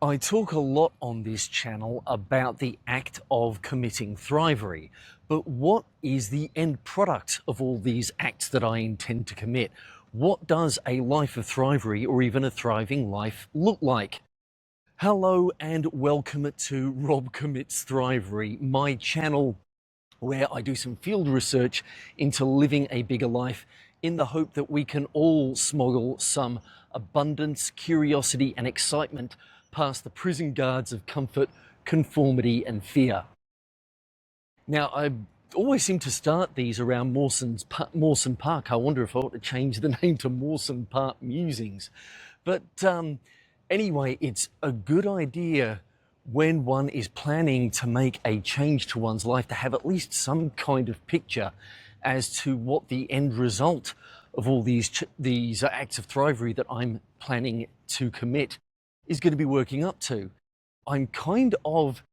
I talk a lot on this channel about the act of committing Thrivery, but what is the end product of all these acts that I intend to commit? What does a life of Thrivery or even a thriving life look like? Hello and welcome to Rob Commits Thrivery, my channel where I do some field research into living a bigger life in the hope that we can all smuggle some abundance, curiosity and excitement past the prison guards of comfort, conformity and fear. Now, I always seem to start these around Mawson Park. I wonder if I ought to change the name to Mawson Park Musings. But anyway, it's a good idea when one is planning to make a change to one's life to have at least some kind of picture as to what the end result of all these acts of Thrivery that I'm planning to commit is going to be working up to. I'm kind of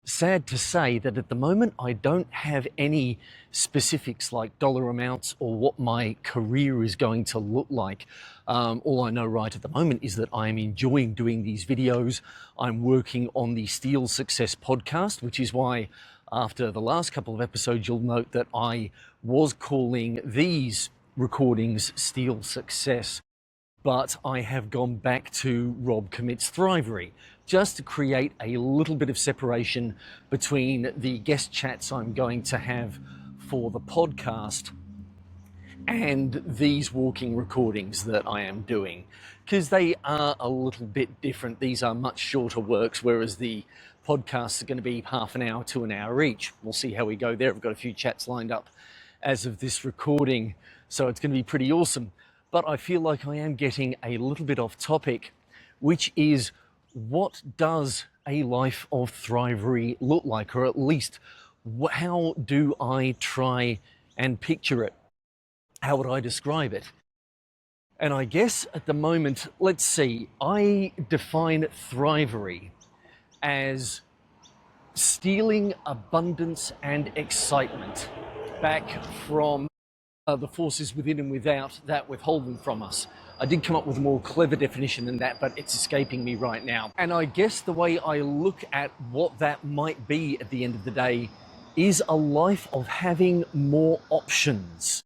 sad to say that at the moment I don't have any specifics like dollar amounts or what my career is going to look like. All I know right at the moment is that I'm enjoying doing these videos. I'm working on the Steel Success podcast, which is why after the last couple of episodes you'll note that I was calling these recordings Steel Success, but I have gone back to Rob Commits Thrivery just to create a little bit of separation between the guest chats I'm going to have for the podcast and these walking recordings that I am doing, because they are a little bit different. These are much shorter works, whereas the podcasts are going to be half an hour to an hour each. We'll see how we go there. I've got a few chats lined up as of this recording, so it's going to be pretty awesome. But I feel like I am getting a little bit off topic, which is what does a life of Thrivery look like, or at least how do I try and picture it? How would I describe it? And I guess at the moment, let's see, I define Thrivery as stealing abundance and excitement back from the forces within and without that withhold them from us. I did come up with a more clever definition than that, but it's escaping me right now. And I guess the way I look at what that might be at the end of the day is a life of having more options,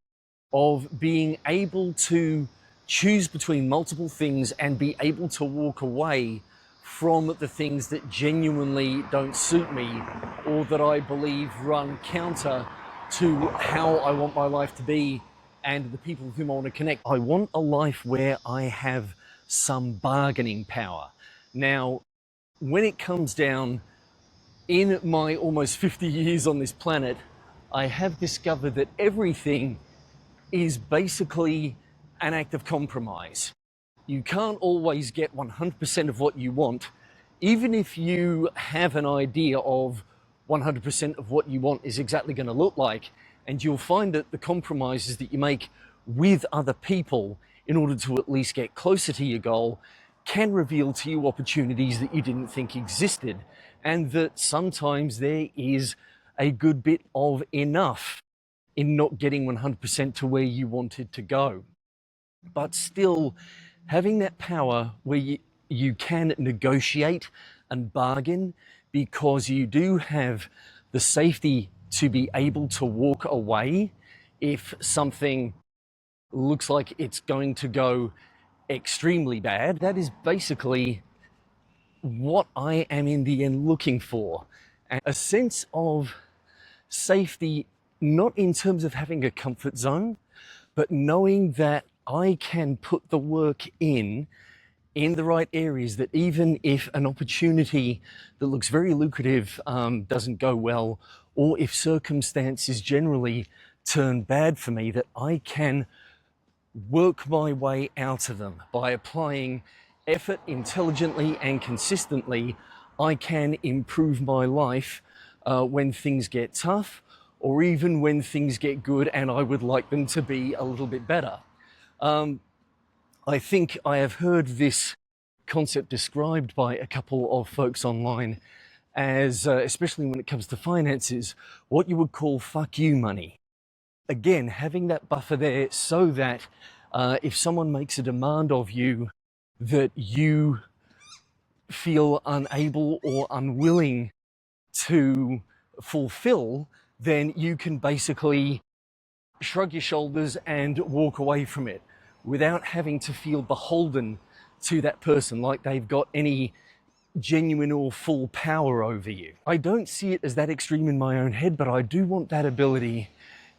of being able to choose between multiple things and be able to walk away from the things that genuinely don't suit me or that I believe run counter to how I want my life to be and the people with whom I want to connect. I want a life where I have some bargaining power. Now, when it comes down, in my almost 50 years on this planet, I have discovered that everything is basically an act of compromise. You can't always get 100% of what you want, even if you have an idea of 100% of what you want is exactly going to look like, and you'll find that the compromises that you make with other people in order to at least get closer to your goal can reveal to you opportunities that you didn't think existed, and that sometimes there is a good bit of enough in not getting 100% to where you wanted to go. But still, having that power where you can negotiate and bargain, because you do have the safety to be able to walk away if something looks like it's going to go extremely bad. That is basically what I am in the end looking for. A sense of safety, not in terms of having a comfort zone, but knowing that I can put the work in the right areas, that even if an opportunity that looks very lucrative doesn't go well, or if circumstances generally turn bad for me, that I can work my way out of them by applying effort intelligently and consistently. I can improve my life when things get tough, or even when things get good and I would like them to be a little bit better. I think I have heard this concept described by a couple of folks online as, especially when it comes to finances, what you would call fuck you money. Again, having that buffer there so that if someone makes a demand of you, that you feel unable or unwilling to fulfill, then you can basically shrug your shoulders and walk away from it without having to feel beholden to that person, like they've got any genuine or full power over you. I don't see it as that extreme in my own head, but I do want that ability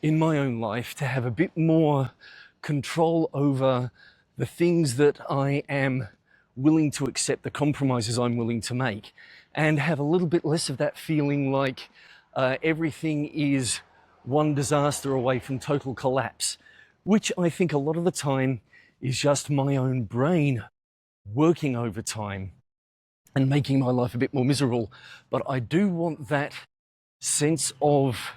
in my own life to have a bit more control over the things that I am willing to accept, the compromises I'm willing to make, and have a little bit less of that feeling like everything is one disaster away from total collapse, which I think a lot of the time is just my own brain working overtime and making my life a bit more miserable. But I do want that sense of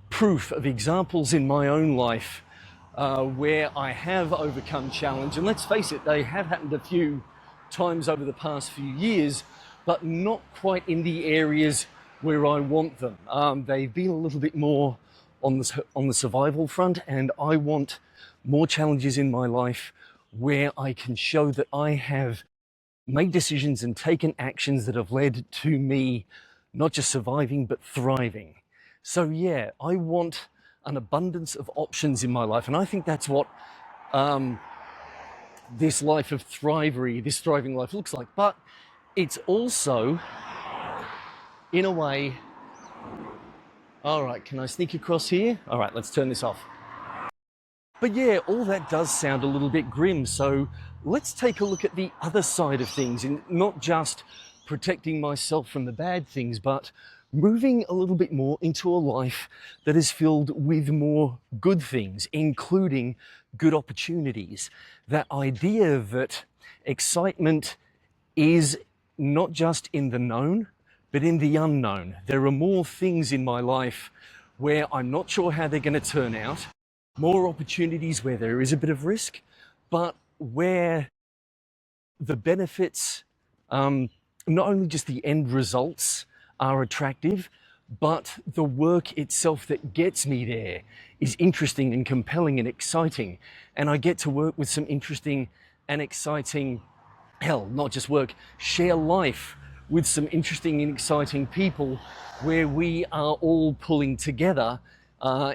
proof, of examples in my own life where I have overcome challenge. And let's face it, they have happened a few times over the past few years, but not quite in the areas where I want them. They've been a little bit more on the survival front, and I want more challenges in my life where I can show that I have made decisions and taken actions that have led to me not just surviving but thriving. So yeah, I want an abundance of options in my life, and I think that's what this life of Thrivery, this thriving life looks like. But it's also, in a way, all right, can I sneak across here? All right, let's turn this off. But yeah, all that does sound a little bit grim, so let's take a look at the other side of things, and not just protecting myself from the bad things, but moving a little bit more into a life that is filled with more good things, including good opportunities. That idea that excitement is not just in the known, but in the unknown. There are more things in my life where I'm not sure how they're going to turn out, more opportunities where there is a bit of risk, but where the benefits, not only just the end results are attractive, but the work itself that gets me there is interesting and compelling and exciting. And I get to work with some interesting and exciting, hell, not just work, share life with some interesting and exciting people where we are all pulling together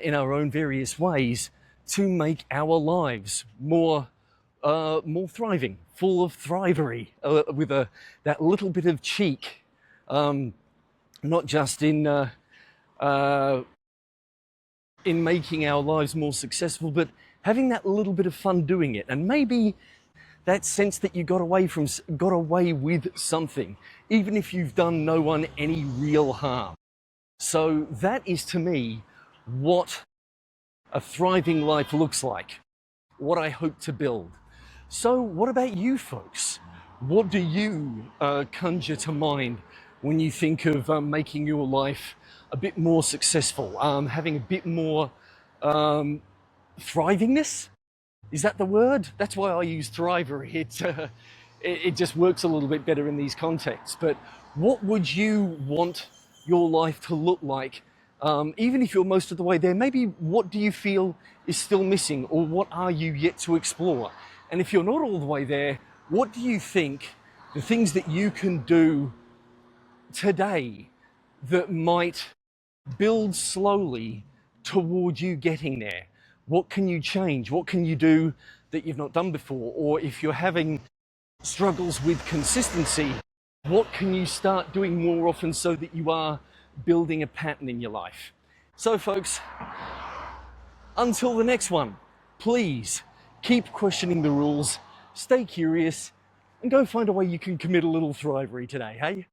in our own various ways to make our lives more thriving, full of thrivery, with that little bit of cheek, not just in making our lives more successful, but having that little bit of fun doing it. And maybe that sense that you got away with something, even if you've done no one any real harm. So that is, to me, what a thriving life looks like, what I hope to build. So what about you folks? What do you conjure to mind when you think of making your life a bit more successful, having a bit more thrivingness? Is that the word? That's why I use Thrivery. It just works a little bit better in these contexts. But what would you want your life to look like? Even if you're most of the way there, maybe what do you feel is still missing, or what are you yet to explore? And if you're not all the way there, what do you think the things that you can do today that might build slowly toward you getting there? What can you change? What can you do that you've not done before? Or if you're having struggles with consistency, what can you start doing more often so that you are building a pattern in your life? So folks, until the next one, please keep questioning the rules, stay curious, and go find a way you can commit a little Thrivery today, hey?